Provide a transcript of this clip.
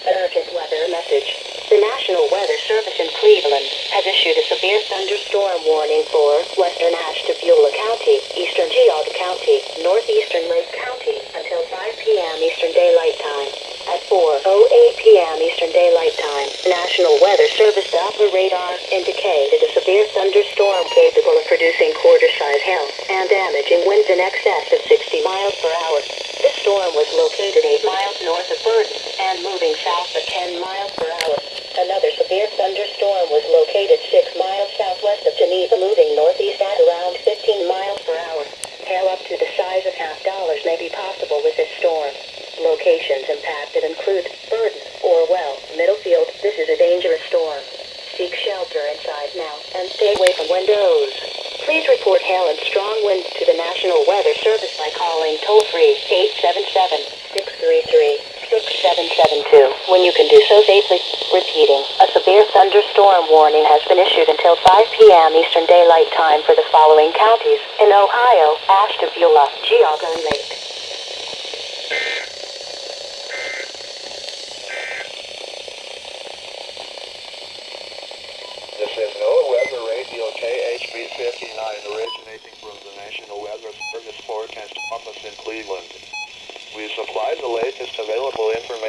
An urgent weather message. The National Weather Service in Cleveland has issued a severe thunderstorm warning for western Ashtabula County, eastern Geauga County, northeastern Lake County until 5 p.m. Eastern Daylight Time. At 4:08 p.m. Eastern Daylight Time, National Weather Service Doppler radar indicated a severe thunderstorm capable of producing quarter-size hail and damaging winds in excess of 60 miles per hour. This storm was located 8 miles north of Burton and moving south at 10 miles per hour. Another severe thunderstorm was located 6 miles southwest of Geneva, moving northeast at around 15 miles per hour. Hail up to the size of $50 may be possible with this storm. Locations impacted include Burton, Orwell, Middlefield. This is a dangerous storm. Seek shelter inside now and stay away from windows. Please report hail and strong winds to the National Weather Service by calling toll-free 877-633-6772 when you can do so safely. Repeating, a severe thunderstorm warning has been issued until 5 p.m. Eastern Daylight Time for the following counties in Ohio: Ashtabula, Geauga, and Lake. This is NOAA Weather Radio KHB-59 originating from the National Weather Service Forecast Office in Cleveland. We supply the latest available information